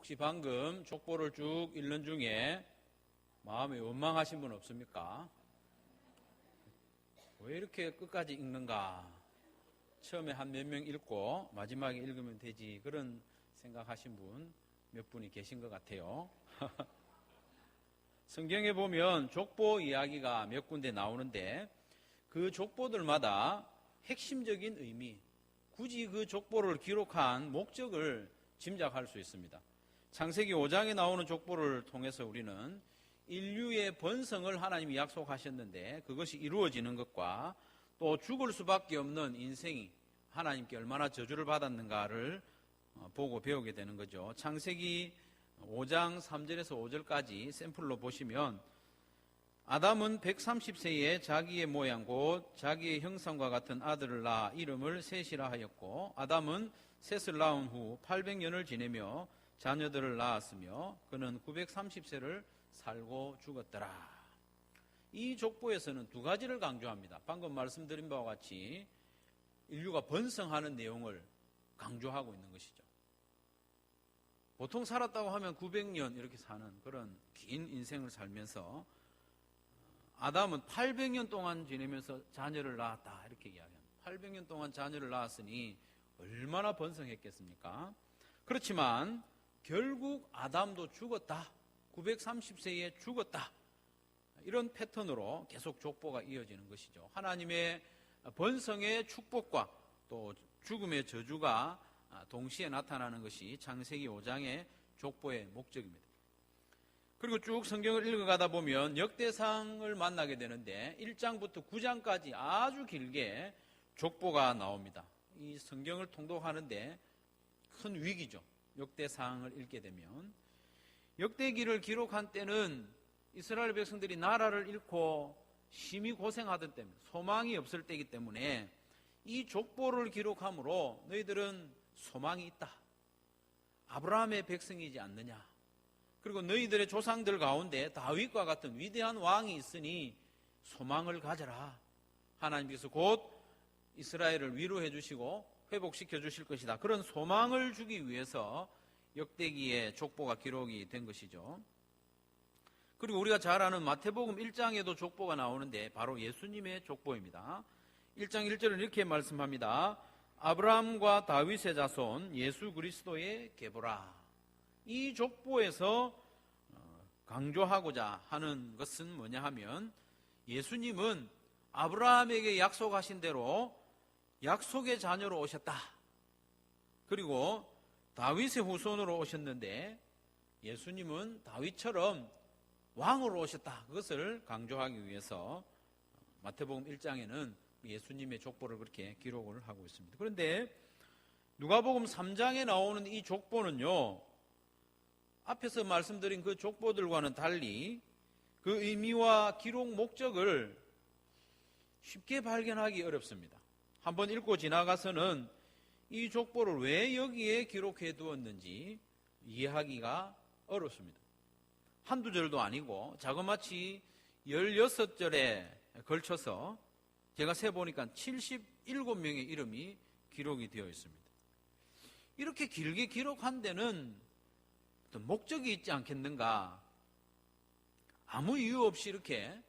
혹시 방금 족보를 쭉 읽는 중에 마음이 원망하신 분 없습니까? 왜 이렇게 끝까지 읽는가? 처음에 한 몇 명 읽고 마지막에 읽으면 되지, 그런 생각하신 분 몇 분이 계신 것 같아요. 성경에 보면 족보 이야기가 몇 군데 나오는데 그 족보들마다 핵심적인 의미, 굳이 그 족보를 기록한 목적을 짐작할 수 있습니다. 창세기 5장에 나오는 족보를 통해서 우리는 인류의 번성을 하나님이 약속하셨는데 그것이 이루어지는 것과 또 죽을 수밖에 없는 인생이 하나님께 얼마나 저주를 받았는가를 보고 배우게 되는 거죠. 창세기 5장 3절에서 5절까지 샘플로 보시면 아담은 130세에 자기의 모양 곧 자기의 형상과 같은 아들을 낳아 이름을 셋이라 하였고 아담은 셋을 낳은 후 800년을 지내며 자녀들을 낳았으며 그는 930세를 살고 죽었더라. 이 족보에서는 두 가지를 강조합니다. 방금 말씀드린 바와 같이 인류가 번성하는 내용을 강조하고 있는 것이죠. 보통 살았다고 하면 900년 이렇게 사는 그런 긴 인생을 살면서 아담은 800년 동안 지내면서 자녀를 낳았다 이렇게 이야기합니다. 800년 동안 자녀를 낳았으니 얼마나 번성했겠습니까? 그렇지만 결국 아담도 죽었다. 930세에 죽었다. 이런 패턴으로 계속 족보가 이어지는 것이죠. 하나님의 번성의 축복과 또 죽음의 저주가 동시에 나타나는 것이 창세기 5장의 족보의 목적입니다. 그리고 쭉 성경을 읽어가다 보면 역대상을 만나게 되는데 1장부터 9장까지 아주 길게 족보가 나옵니다. 이 성경을 통독하는데 큰 위기죠. 역대상을 읽게 되면. 역대기를 기록한 때는 이스라엘 백성들이 나라를 잃고 심히 고생하던 때입니다. 소망이 없을 때이기 때문에 이 족보를 기록함으로 너희들은 소망이 있다. 아브라함의 백성이지 않느냐. 그리고 너희들의 조상들 가운데 다윗과 같은 위대한 왕이 있으니 소망을 가져라. 하나님께서 곧 이스라엘을 위로해 주시고 회복시켜 주실 것이다. 그런 소망을 주기 위해서 역대기의 족보가 기록이 된 것이죠. 그리고 우리가 잘 아는 마태복음 1장에도 족보가 나오는데 바로 예수님의 족보입니다. 1장 1절은 이렇게 말씀합니다. 아브라함과 다윗의 자손 예수 그리스도의 계보라. 이 족보에서 강조하고자 하는 것은 뭐냐 하면 예수님은 아브라함에게 약속하신 대로 약속의 자녀로 오셨다. 그리고 다윗의 후손으로 오셨는데 예수님은 다윗처럼 왕으로 오셨다. 그것을 강조하기 위해서 마태복음 1장에는 예수님의 족보를 그렇게 기록을 하고 있습니다. 그런데 누가복음 3장에 나오는 이 족보는요, 앞에서 말씀드린 그 족보들과는 달리 그 의미와 기록 목적을 쉽게 발견하기 어렵습니다. 한번 읽고 지나가서는 이 족보를 왜 여기에 기록해 두었는지 이해하기가 어렵습니다. 한두 절도 아니고 자그마치 16절에 걸쳐서 제가 세보니까 77명의 이름이 기록이 되어 있습니다. 이렇게 길게 기록한 데는 어떤 목적이 있지 않겠는가? 아무 이유 없이 이렇게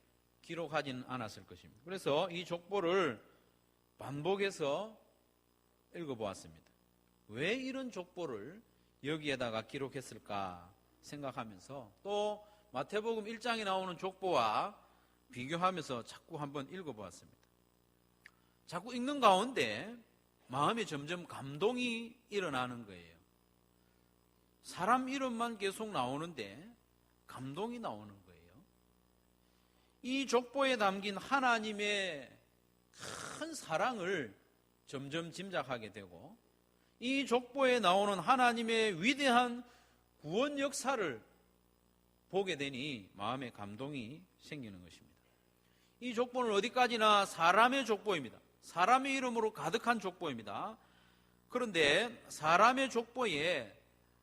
기록하지는 않았을 것입니다. 그래서 이 족보를 반복해서 읽어보았습니다. 왜 이런 족보를 여기에다가 기록했을까 생각하면서 또 마태복음 1장에 나오는 족보와 비교하면서 자꾸 한번 읽어보았습니다. 자꾸 읽는 가운데 마음에 점점 감동이 일어나는 거예요. 사람 이름만 계속 나오는데 감동이 나오는 거예요. 이 족보에 담긴 하나님의 큰 사랑을 점점 짐작하게 되고 이 족보에 나오는 하나님의 위대한 구원 역사를 보게 되니 마음에 감동이 생기는 것입니다. 이 족보는 어디까지나 사람의 족보입니다. 사람의 이름으로 가득한 족보입니다. 그런데 사람의 족보에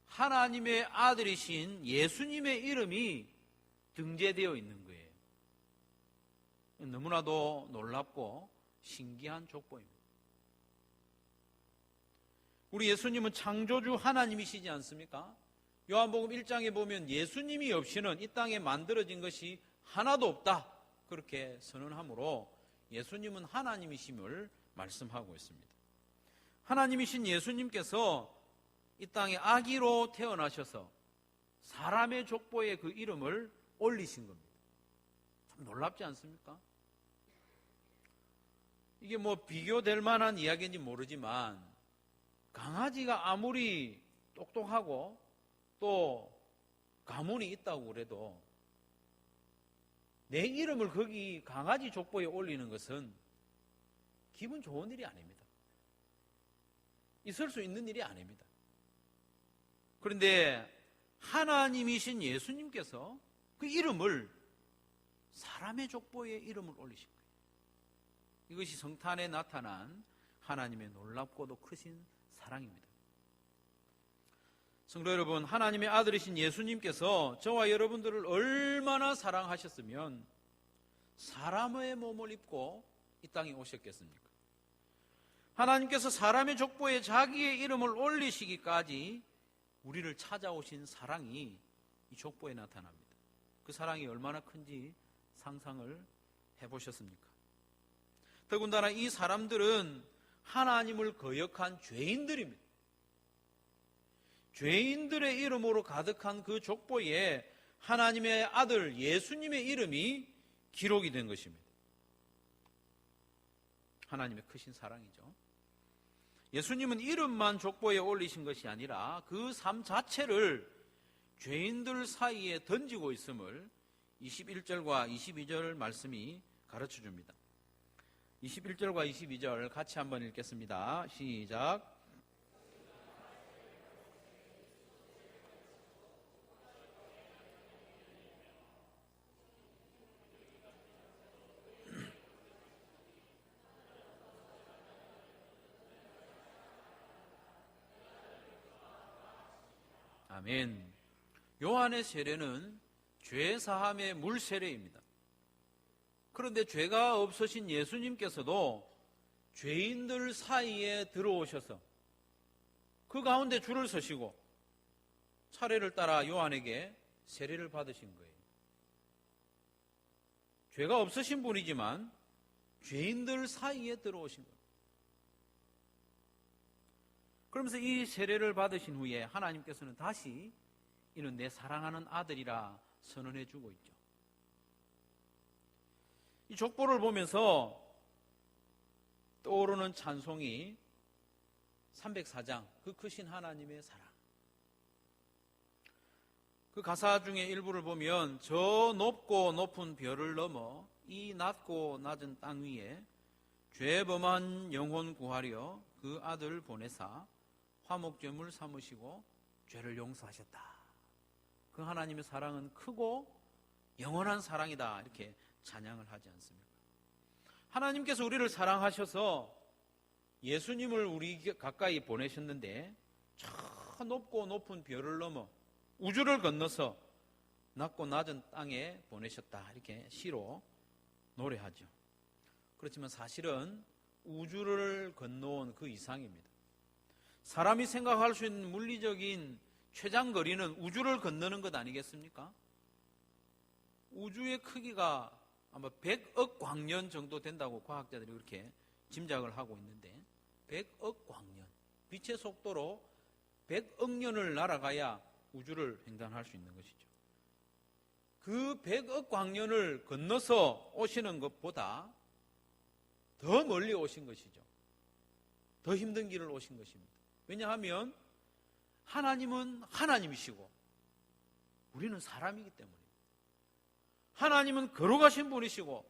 하나님의 아들이신 예수님의 이름이 등재되어 있는 거예요. 너무나도 놀랍고 신기한 족보입니다. 우리 예수님은 창조주 하나님이시지 않습니까? 요한복음 1장에 보면 예수님이 없이는 이 땅에 만들어진 것이 하나도 없다, 그렇게 선언하므로 예수님은 하나님이심을 말씀하고 있습니다. 하나님이신 예수님께서 이 땅에 아기로 태어나셔서 사람의 족보에 그 이름을 올리신 겁니다. 참 놀랍지 않습니까? 이게 뭐 비교될 만한 이야기인지 모르지만, 강아지가 아무리 똑똑하고 또 가문이 있다고 그래도 내 이름을 거기 강아지 족보에 올리는 것은 기분 좋은 일이 아닙니다. 있을 수 있는 일이 아닙니다. 그런데 하나님이신 예수님께서 그 이름을 사람의 족보에 이름을 올리신 거예요. 이것이 성탄에 나타난 하나님의 놀랍고도 크신 사랑입니다. 성도 여러분, 하나님의 아들이신 예수님께서 저와 여러분들을 얼마나 사랑하셨으면 사람의 몸을 입고 이 땅에 오셨겠습니까? 하나님께서 사람의 족보에 자기의 이름을 올리시기까지 우리를 찾아오신 사랑이 이 족보에 나타납니다. 그 사랑이 얼마나 큰지 상상을 해보셨습니까? 더군다나 이 사람들은 하나님을 거역한 죄인들입니다. 죄인들의 이름으로 가득한 그 족보에 하나님의 아들 예수님의 이름이 기록이 된 것입니다. 하나님의 크신 사랑이죠. 예수님은 이름만 족보에 올리신 것이 아니라 그 삶 자체를 죄인들 사이에 던지고 있음을 21절과 22절 말씀이 가르쳐 줍니다. 21절과 22절 같이 한번 읽겠습니다. 시작. 아멘. 요한의 세례는 죄 사함의 물 세례입니다. 그런데 죄가 없으신 예수님께서도 죄인들 사이에 들어오셔서 그 가운데 줄을 서시고 차례를 따라 요한에게 세례를 받으신 거예요. 죄가 없으신 분이지만 죄인들 사이에 들어오신 거예요. 그러면서 이 세례를 받으신 후에 하나님께서는 다시 이는 내 사랑하는 아들이라 선언해 주고 있죠. 이 족보를 보면서 떠오르는 찬송이 304장, 그 크신 하나님의 사랑. 그 가사 중에 일부를 보면 저 높고 높은 별을 넘어 이 낮고 낮은 땅 위에 죄 범한 영혼 구하려 그 아들 보내사 화목제물 삼으시고 죄를 용서하셨다. 그 하나님의 사랑은 크고 영원한 사랑이다, 이렇게 찬양을 하지 않습니까? 하나님께서 우리를 사랑하셔서 예수님을 우리 가까이 보내셨는데 저 높고 높은 별을 넘어 우주를 건너서 낮고 낮은 땅에 보내셨다, 이렇게 시로 노래하죠. 그렇지만 사실은 우주를 건너온 그 이상입니다. 사람이 생각할 수 있는 물리적인 최장거리는 우주를 건너는 것 아니겠습니까? 우주의 크기가 아마 100억 광년 정도 된다고 과학자들이 그렇게 짐작을 하고 있는데, 100억 광년, 빛의 속도로 100억 년을 날아가야 우주를 횡단할 수 있는 것이죠. 그 100억 광년을 건너서 오시는 것보다 더 멀리 오신 것이죠. 더 힘든 길을 오신 것입니다. 왜냐하면 하나님은 하나님이시고 우리는 사람이기 때문입니다. 하나님은 거룩하신 분이시고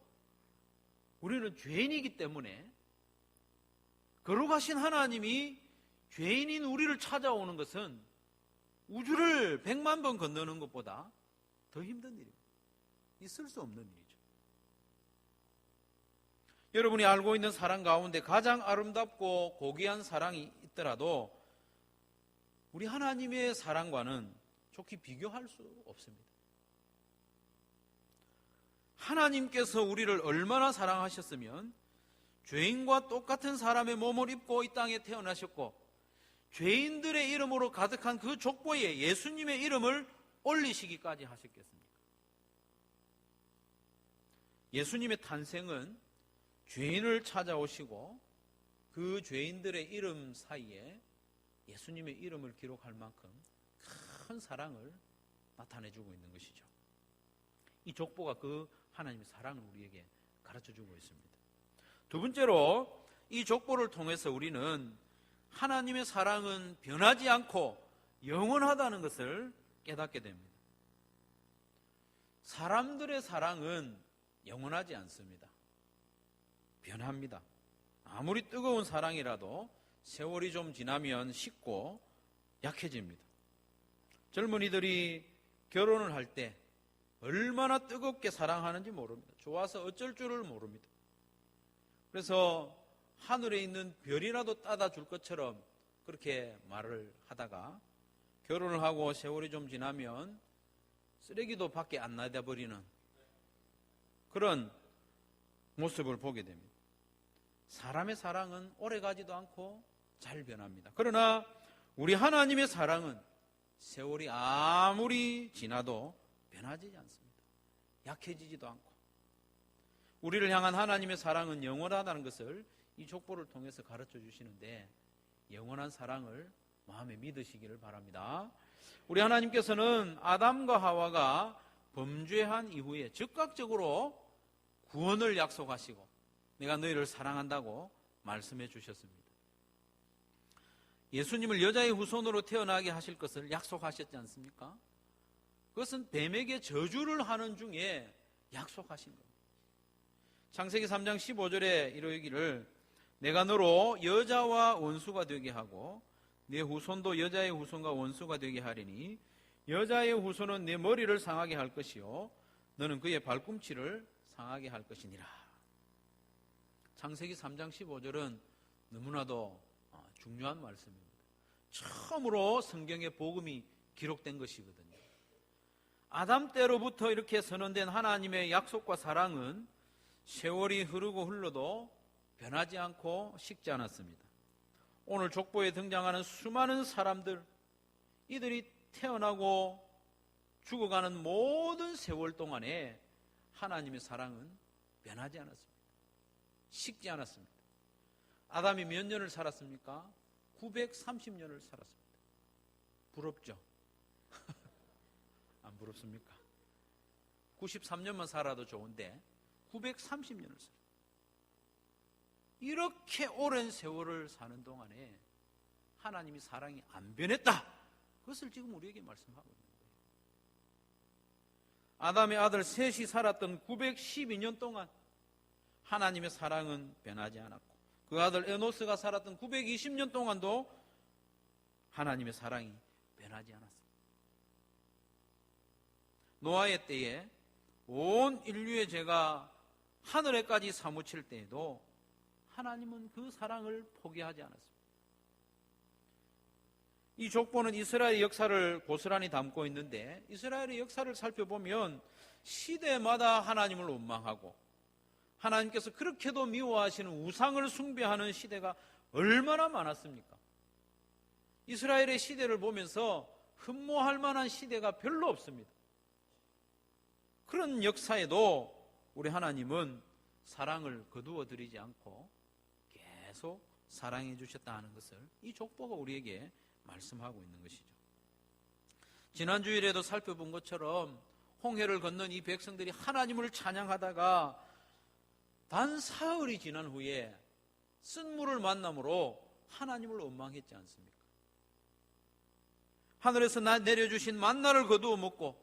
우리는 죄인이기 때문에 거룩하신 하나님이 죄인인 우리를 찾아오는 것은 우주를 100만 번 건너는 것보다 더 힘든 일입니다. 있을 수 없는 일이죠. 여러분이 알고 있는 사랑 가운데 가장 아름답고 고귀한 사랑이 있더라도 우리 하나님의 사랑과는 좋게 비교할 수 없습니다. 하나님께서 우리를 얼마나 사랑하셨으면 죄인과 똑같은 사람의 몸을 입고 이 땅에 태어나셨고 죄인들의 이름으로 가득한 그 족보에 예수님의 이름을 올리시기까지 하셨겠습니까? 예수님의 탄생은 죄인을 찾아오시고 그 죄인들의 이름 사이에 예수님의 이름을 기록할 만큼 큰 사랑을 나타내주고 있는 것이죠. 이 족보가 그 하나님의 사랑을 우리에게 가르쳐주고 있습니다. 두 번째로 이 족보를 통해서 우리는 하나님의 사랑은 변하지 않고 영원하다는 것을 깨닫게 됩니다. 사람들의 사랑은 영원하지 않습니다. 변합니다. 아무리 뜨거운 사랑이라도 세월이 좀 지나면 식고 약해집니다. 젊은이들이 결혼을 할 때 얼마나 뜨겁게 사랑하는지 모릅니다. 좋아서 어쩔 줄을 모릅니다. 그래서 하늘에 있는 별이라도 따다 줄 것처럼 그렇게 말을 하다가 결혼을 하고 세월이 좀 지나면 쓰레기도 밖에 안 나다버리는 그런 모습을 보게 됩니다. 사람의 사랑은 오래가지도 않고 잘 변합니다. 그러나 우리 하나님의 사랑은 세월이 아무리 지나도 변하지 않습니다. 약해지지도 않고 우리를 향한 하나님의 사랑은 영원하다는 것을 이 족보를 통해서 가르쳐 주시는데 영원한 사랑을 마음에 믿으시기를 바랍니다. 우리 하나님께서는 아담과 하와가 범죄한 이후에 즉각적으로 구원을 약속하시고 내가 너희를 사랑한다고 말씀해 주셨습니다. 예수님을 여자의 후손으로 태어나게 하실 것을 약속하셨지 않습니까? 그것은 뱀에게 저주를 하는 중에 약속하신 겁니다. 창세기 3장 15절에 이르기를 내가 너로 여자와 원수가 되게 하고 내 후손도 여자의 후손과 원수가 되게 하리니 여자의 후손은 내 머리를 상하게 할 것이요 너는 그의 발꿈치를 상하게 할 것이니라. 창세기 3장 15절은 너무나도 중요한 말씀입니다. 처음으로 성경의 복음이 기록된 것이거든요. 아담 때로부터 이렇게 선언된 하나님의 약속과 사랑은 세월이 흐르고 흘러도 변하지 않고 식지 않았습니다. 오늘 족보에 등장하는 수많은 사람들, 이들이 태어나고 죽어가는 모든 세월 동안에 하나님의 사랑은 변하지 않았습니다. 식지 않았습니다. 아담이 몇 년을 살았습니까? 930년을 살았습니다. 부럽죠? 안 부럽습니까? 93년만 살아도 좋은데 930년을 살았습니다. 이렇게 오랜 세월을 사는 동안에 하나님이 사랑이 안 변했다. 그것을 지금 우리에게 말씀하고 있는 거예요. 아담의 아들 셋이 살았던 912년 동안 하나님의 사랑은 변하지 않았고 그 아들 에노스가 살았던 920년 동안도 하나님의 사랑이 변하지 않았습니다. 노아의 때에 온 인류의 죄가 하늘에까지 사무칠 때에도 하나님은 그 사랑을 포기하지 않았습니다. 이 족보는 이스라엘의 역사를 고스란히 담고 있는데 이스라엘의 역사를 살펴보면 시대마다 하나님을 원망하고 하나님께서 그렇게도 미워하시는 우상을 숭배하는 시대가 얼마나 많았습니까? 이스라엘의 시대를 보면서 흠모할 만한 시대가 별로 없습니다. 그런 역사에도 우리 하나님은 사랑을 거두어 드리지 않고 계속 사랑해 주셨다 하는 것을 이 족보가 우리에게 말씀하고 있는 것이죠. 지난 주일에도 살펴본 것처럼 홍해를 건넌 이 백성들이 하나님을 찬양하다가 단 사흘이 지난 후에 쓴물을 만남으로 하나님을 원망했지 않습니까? 하늘에서 내려주신 만나를 거두어 먹고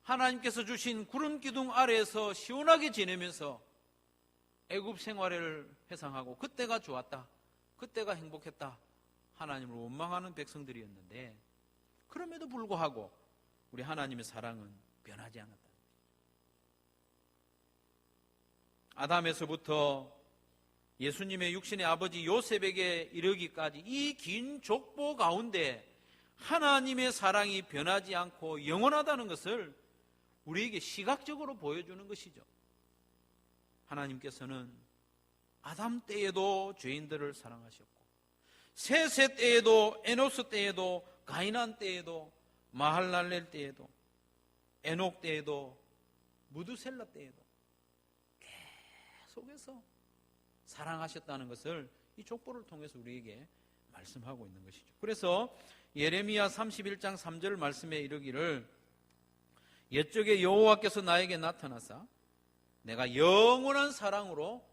하나님께서 주신 구름 기둥 아래에서 시원하게 지내면서 애굽 생활을 회상하고 그때가 좋았다, 그때가 행복했다 하나님을 원망하는 백성들이었는데 그럼에도 불구하고 우리 하나님의 사랑은 변하지 않았다. 아담에서부터 예수님의 육신의 아버지 요셉에게 이르기까지 이 긴 족보 가운데 하나님의 사랑이 변하지 않고 영원하다는 것을 우리에게 시각적으로 보여주는 것이죠. 하나님께서는 아담 때에도 죄인들을 사랑하셨고 세세 때에도, 에노스 때에도, 가이난 때에도, 마할랄렐 때에도, 에녹 때에도, 무두셀라 때에도 계속해서 사랑하셨다는 것을 이 족보를 통해서 우리에게 말씀하고 있는 것이죠. 그래서 예레미야 31장 3절 말씀에 이르기를 옛적에 여호와께서 나에게 나타나사 내가 영원한 사랑으로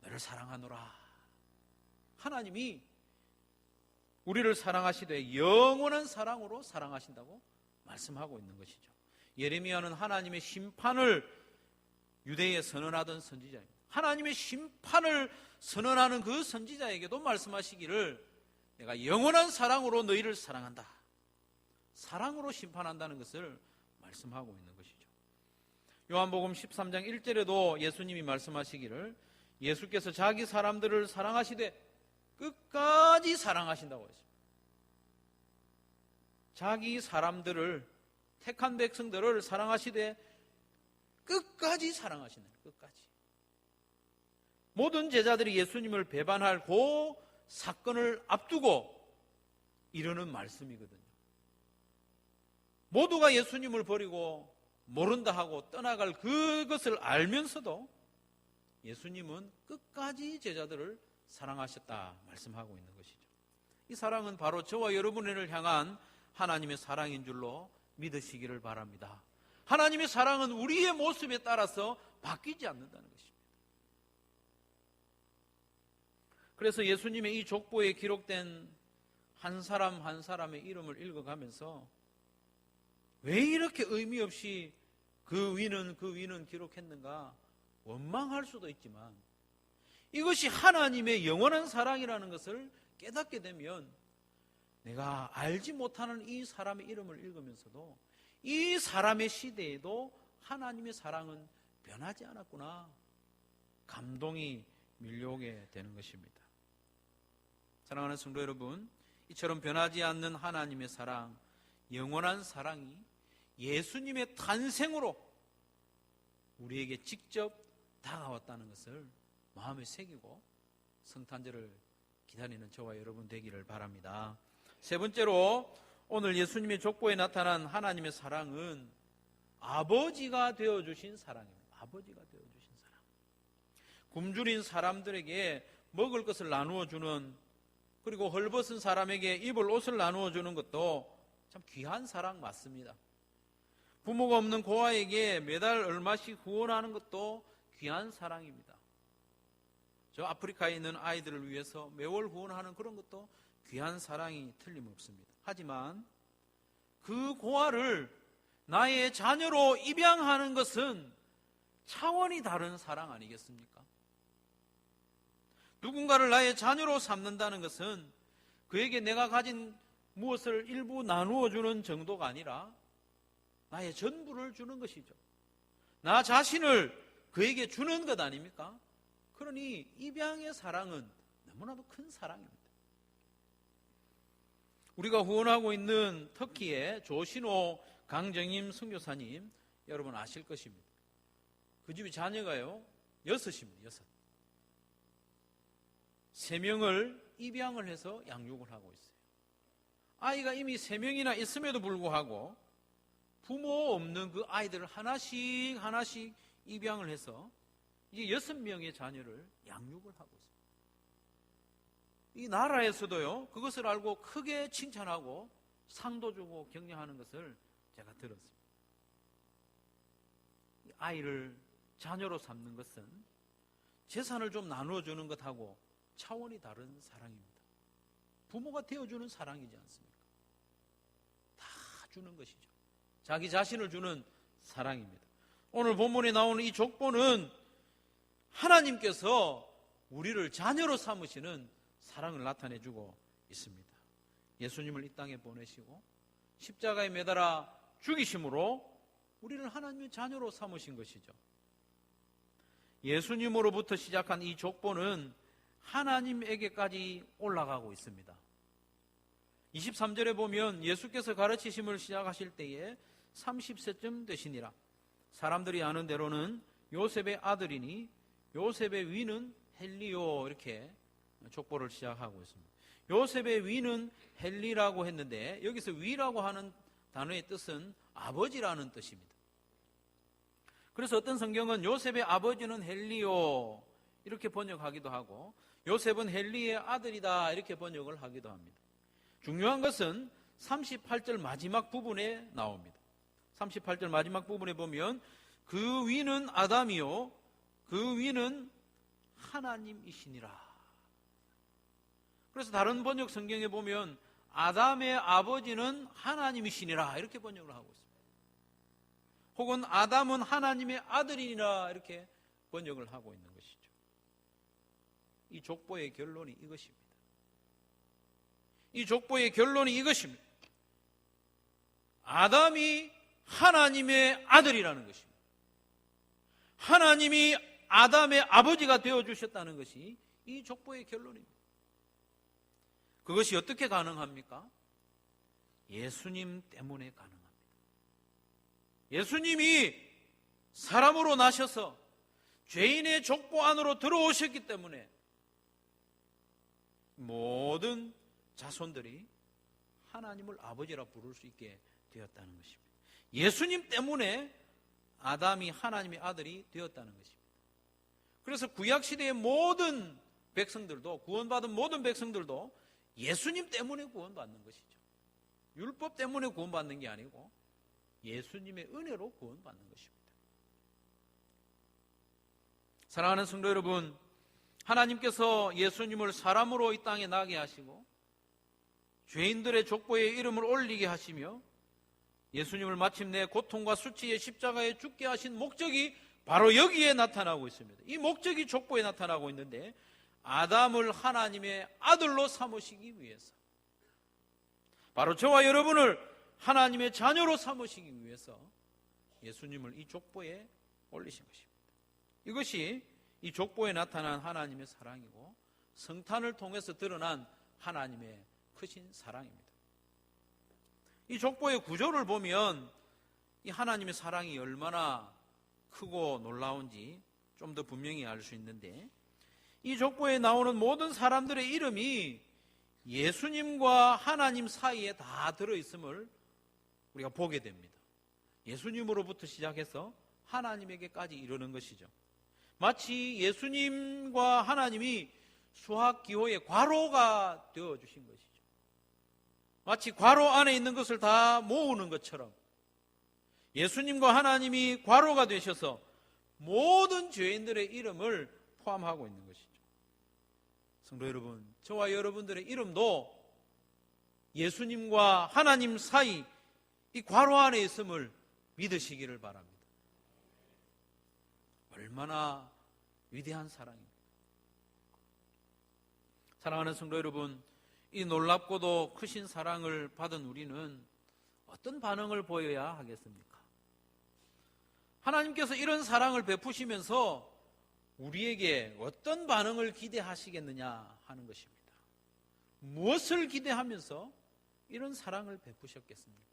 너를 사랑하노라. 하나님이 우리를 사랑하시되 영원한 사랑으로 사랑하신다고 말씀하고 있는 것이죠. 예레미야는 하나님의 심판을 유대에 선언하던 선지자입니다. 하나님의 심판을 선언하는 그 선지자에게도 말씀하시기를 내가 영원한 사랑으로 너희를 사랑한다. 사랑으로 심판한다는 것을 말씀하고 있는 것이죠. 요한복음 13장 1절에도 예수님이 말씀하시기를 예수께서 자기 사람들을 사랑하시되 끝까지 사랑하신다고 했습니다. 자기 사람들을, 택한 백성들을 사랑하시되 끝까지 사랑하시는, 끝까지. 모든 제자들이 예수님을 배반할 그 사건을 앞두고 이르는 말씀이거든요. 모두가 예수님을 버리고 모른다 하고 떠나갈 그것을 알면서도 예수님은 끝까지 제자들을 사랑하셨다 말씀하고 있는 것이죠. 이 사랑은 바로 저와 여러분을 향한 하나님의 사랑인 줄로 믿으시기를 바랍니다. 하나님의 사랑은 우리의 모습에 따라서 바뀌지 않는다는 것입니다. 그래서 예수님의 이 족보에 기록된 한 사람 한 사람의 이름을 읽어가면서 왜 이렇게 의미 없이 그 위는 기록했는가 원망할 수도 있지만 이것이 하나님의 영원한 사랑이라는 것을 깨닫게 되면 내가 알지 못하는 이 사람의 이름을 읽으면서도 이 사람의 시대에도 하나님의 사랑은 변하지 않았구나 감동이 밀려오게 되는 것입니다. 사랑하는 성도 여러분, 이처럼 변하지 않는 하나님의 사랑, 영원한 사랑이 예수님의 탄생으로 우리에게 직접 다가왔다는 것을 마음에 새기고 성탄절을 기다리는 저와 여러분 되기를 바랍니다. 세 번째로 오늘 예수님의 족보에 나타난 하나님의 사랑은 아버지가 되어주신 사랑입니다. 아버지가 되어주신 사랑. 굶주린 사람들에게 먹을 것을 나누어 주는, 그리고 헐벗은 사람에게 입을 옷을 나누어 주는 것도 참 귀한 사랑 맞습니다. 부모가 없는 고아에게 매달 얼마씩 후원하는 것도 귀한 사랑입니다. 저 아프리카에 있는 아이들을 위해서 매월 후원하는 그런 것도 귀한 사랑이 틀림없습니다. 하지만 그 고아를 나의 자녀로 입양하는 것은 차원이 다른 사랑 아니겠습니까? 누군가를 나의 자녀로 삼는다는 것은 그에게 내가 가진 무엇을 일부 나누어 주는 정도가 아니라 나의 전부를 주는 것이죠. 나 자신을 그에게 주는 것 아닙니까? 그러니 입양의 사랑은 너무나도 큰 사랑입니다. 우리가 후원하고 있는 터키의 조신호 강정임 선교사님 여러분 아실 것입니다. 그 집이 자녀가요 6입니다. 6. 3명을 입양을 해서 양육을 하고 있어요. 아이가 이미 3명이나 있음에도 불구하고 부모 없는 그 아이들을 하나씩 입양을 해서 이제 6명의 자녀를 양육을 하고 있습니다. 이 나라에서도요 그것을 알고 크게 칭찬하고 상도 주고 격려하는 것을 제가 들었습니다. 이 아이를 자녀로 삼는 것은 재산을 좀 나누어 주는 것하고 차원이 다른 사랑입니다. 부모가 되어주는 사랑이지 않습니까? 다 주는 것이죠. 자기 자신을 주는 사랑입니다. 오늘 본문에 나오는 이 족보는 하나님께서 우리를 자녀로 삼으시는 사랑을 나타내주고 있습니다. 예수님을 이 땅에 보내시고 십자가에 매달아 죽이심으로 우리를 하나님의 자녀로 삼으신 것이죠. 예수님으로부터 시작한 이 족보는 하나님에게까지 올라가고 있습니다. 23절에 보면 예수께서 가르치심을 시작하실 때에 30세쯤 되시니라. 사람들이 아는 대로는 요셉의 아들이니 요셉의 위는 헬리오, 이렇게 족보를 시작하고 있습니다. 요셉의 위는 헬리라고 했는데 여기서 위라고 하는 단어의 뜻은 아버지라는 뜻입니다. 그래서 어떤 성경은 요셉의 아버지는 헬리요 이렇게 번역하기도 하고 요셉은 헬리의 아들이다 이렇게 번역을 하기도 합니다. 중요한 것은 38절 마지막 부분에 나옵니다. 38절 마지막 부분에 보면 그 위는 아담이요 그 위는 하나님이시니라. 그래서 다른 번역 성경에 보면 아담의 아버지는 하나님이시니라 이렇게 번역을 하고 있습니다. 혹은 아담은 하나님의 아들이니라 이렇게 번역을 하고 있는 것이죠. 이 족보의 결론이 이것입니다. 이 족보의 결론이 이것입니다. 아담이 하나님의 아들이라는 것입니다. 하나님이 아담의 아버지가 되어주셨다는 것이 이 족보의 결론입니다. 그것이 어떻게 가능합니까? 예수님 때문에 가능합니다. 예수님이 사람으로 나셔서 죄인의 족보 안으로 들어오셨기 때문에 모든 자손들이 하나님을 아버지라 부를 수 있게 되었다는 것입니다. 예수님 때문에 아담이 하나님의 아들이 되었다는 것입니다. 그래서 구약시대의 모든 백성들도, 구원받은 모든 백성들도 예수님 때문에 구원받는 것이죠. 율법 때문에 구원받는 게 아니고 예수님의 은혜로 구원받는 것입니다. 사랑하는 성도 여러분, 하나님께서 예수님을 사람으로 이 땅에 나게 하시고 죄인들의 족보에 이름을 올리게 하시며 예수님을 마침내 고통과 수치의 십자가에 죽게 하신 목적이 바로 여기에 나타나고 있습니다. 이 목적이 족보에 나타나고 있는데 아담을 하나님의 아들로 삼으시기 위해서, 바로 저와 여러분을 하나님의 자녀로 삼으시기 위해서 예수님을 이 족보에 올리신 것입니다. 이것이 이 족보에 나타난 하나님의 사랑이고 성탄을 통해서 드러난 하나님의 크신 사랑입니다. 이 족보의 구조를 보면 이 하나님의 사랑이 얼마나 크고 놀라운지 좀 더 분명히 알 수 있는데, 이 족보에 나오는 모든 사람들의 이름이 예수님과 하나님 사이에 다 들어있음을 우리가 보게 됩니다. 예수님으로부터 시작해서 하나님에게까지 이르는 것이죠. 마치 예수님과 하나님이 수학기호의 괄호가 되어주신 것이죠. 마치 괄호 안에 있는 것을 다 모으는 것처럼 예수님과 하나님이 괄호가 되셔서 모든 죄인들의 이름을 포함하고 있는 것이죠. 성도 여러분, 저와 여러분들의 이름도 예수님과 하나님 사이 이 괄호 안에 있음을 믿으시기를 바랍니다. 얼마나 위대한 사랑입니다. 사랑하는 성도 여러분, 이 놀랍고도 크신 사랑을 받은 우리는 어떤 반응을 보여야 하겠습니까? 하나님께서 이런 사랑을 베푸시면서 우리에게 어떤 반응을 기대하시겠느냐 하는 것입니다. 무엇을 기대하면서 이런 사랑을 베푸셨겠습니까?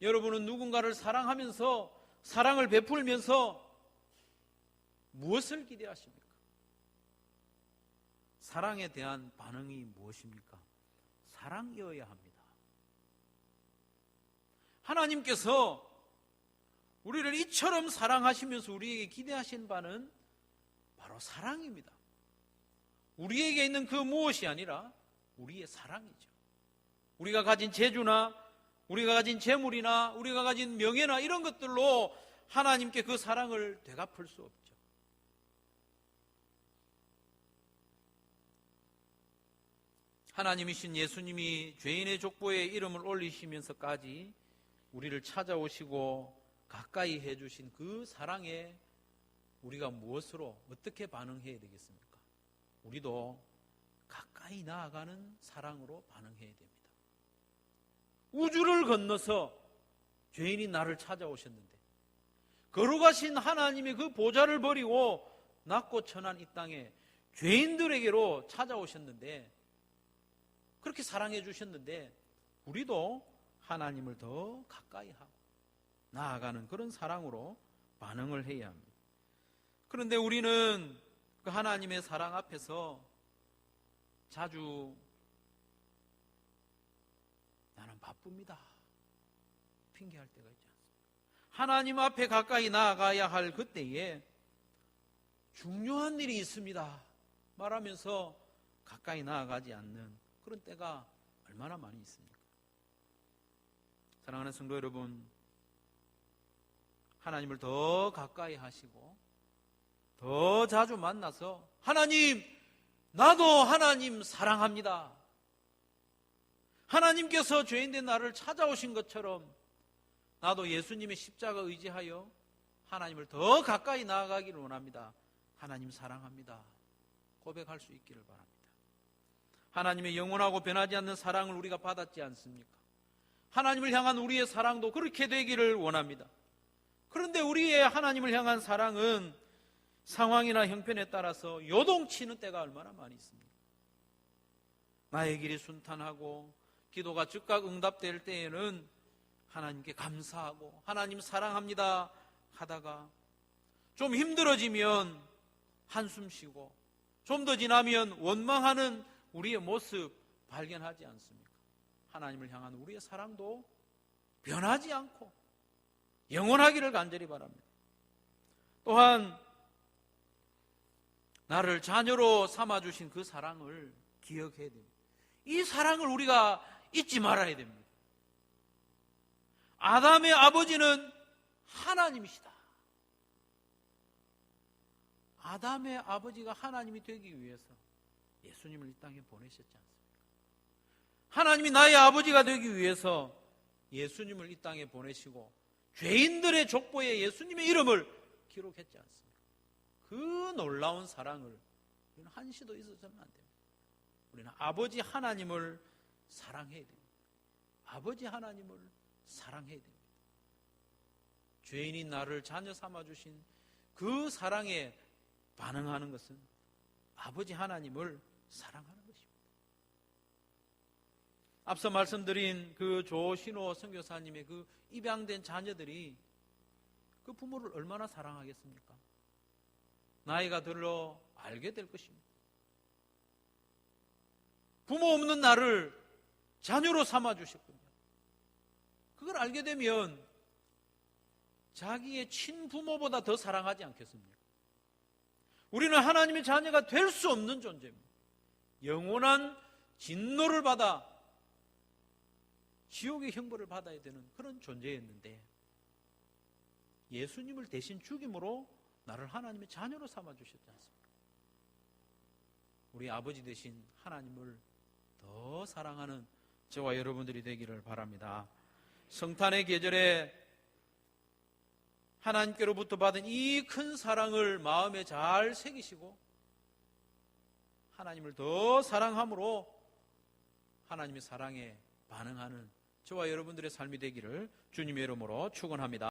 여러분은 누군가를 사랑하면서, 사랑을 베풀면서 무엇을 기대하십니까? 사랑에 대한 반응이 무엇입니까? 사랑이어야 합니다. 하나님께서 우리를 이처럼 사랑하시면서 우리에게 기대하신 바는 바로 사랑입니다. 우리에게 있는 그 무엇이 아니라 우리의 사랑이죠. 우리가 가진 재주나 우리가 가진 재물이나 우리가 가진 명예나 이런 것들로 하나님께 그 사랑을 되갚을 수 없죠. 하나님이신 예수님이 죄인의 족보에 이름을 올리시면서까지 우리를 찾아오시고 가까이 해주신 그 사랑에 우리가 무엇으로 어떻게 반응해야 되겠습니까? 우리도 가까이 나아가는 사랑으로 반응해야 됩니다. 우주를 건너서 죄인이 나를 찾아오셨는데, 거룩하신 하나님의 그 보좌를 버리고 낮고 천한 이 땅에 죄인들에게로 찾아오셨는데, 그렇게 사랑해 주셨는데 우리도 하나님을 더 가까이 하고 나아가는 그런 사랑으로 반응을 해야 합니다. 그런데 우리는 그 하나님의 사랑 앞에서 자주 바쁩니다. 핑계할 때가 있지 않습니까? 하나님 앞에 가까이 나아가야 할 그때에 중요한 일이 있습니다 말하면서 가까이 나아가지 않는 그런 때가 얼마나 많이 있습니까? 사랑하는 성도 여러분, 하나님을 더 가까이 하시고 더 자주 만나서 하나님, 나도 하나님 사랑합니다. 하나님께서 죄인된 나를 찾아오신 것처럼 나도 예수님의 십자가 의지하여 하나님을 더 가까이 나아가기를 원합니다. 하나님 사랑합니다. 고백할 수 있기를 바랍니다. 하나님의 영원하고 변하지 않는 사랑을 우리가 받았지 않습니까? 하나님을 향한 우리의 사랑도 그렇게 되기를 원합니다. 그런데 우리의 하나님을 향한 사랑은 상황이나 형편에 따라서 요동치는 때가 얼마나 많이 있습니까? 나의 길이 순탄하고 기도가 즉각 응답될 때에는 하나님께 감사하고 하나님 사랑합니다 하다가 좀 힘들어지면 한숨 쉬고 좀 더 지나면 원망하는 우리의 모습 발견하지 않습니까? 하나님을 향한 우리의 사랑도 변하지 않고 영원하기를 간절히 바랍니다. 또한 나를 자녀로 삼아주신 그 사랑을 기억해야 됩니다. 이 사랑을 우리가 잊지 말아야 됩니다. 아담의 아버지는 하나님이시다. 아담의 아버지가 하나님이 되기 위해서 예수님을 이 땅에 보내셨지 않습니까? 하나님이 나의 아버지가 되기 위해서 예수님을 이 땅에 보내시고 죄인들의 족보에 예수님의 이름을 기록했지 않습니까? 그 놀라운 사랑을 우리는 한시도 잊어서는 안 됩니다. 우리는 아버지 하나님을 사랑해야 됩니다. 아버지 하나님을 사랑해야 됩니다. 죄인인 나를 자녀 삼아주신 그 사랑에 반응하는 것은 아버지 하나님을 사랑하는 것입니다. 앞서 말씀드린 그 조신호 선교사님의 그 입양된 자녀들이 그 부모를 얼마나 사랑하겠습니까? 나이가 들어 알게 될 것입니다. 부모 없는 나를 자녀로 삼아주셨군요. 그걸 알게 되면 자기의 친부모보다 더 사랑하지 않겠습니까? 우리는 하나님의 자녀가 될 수 없는 존재입니다. 영원한 진노를 받아 지옥의 형벌을 받아야 되는 그런 존재였는데 예수님을 대신 죽임으로 나를 하나님의 자녀로 삼아주셨지 않습니까? 우리 아버지 대신 하나님을 더 사랑하는 저와 여러분들이 되기를 바랍니다. 성탄의 계절에 하나님께로부터 받은 이 큰 사랑을 마음에 잘 새기시고 하나님을 더 사랑함으로 하나님의 사랑에 반응하는 저와 여러분들의 삶이 되기를 주님의 이름으로 축원합니다.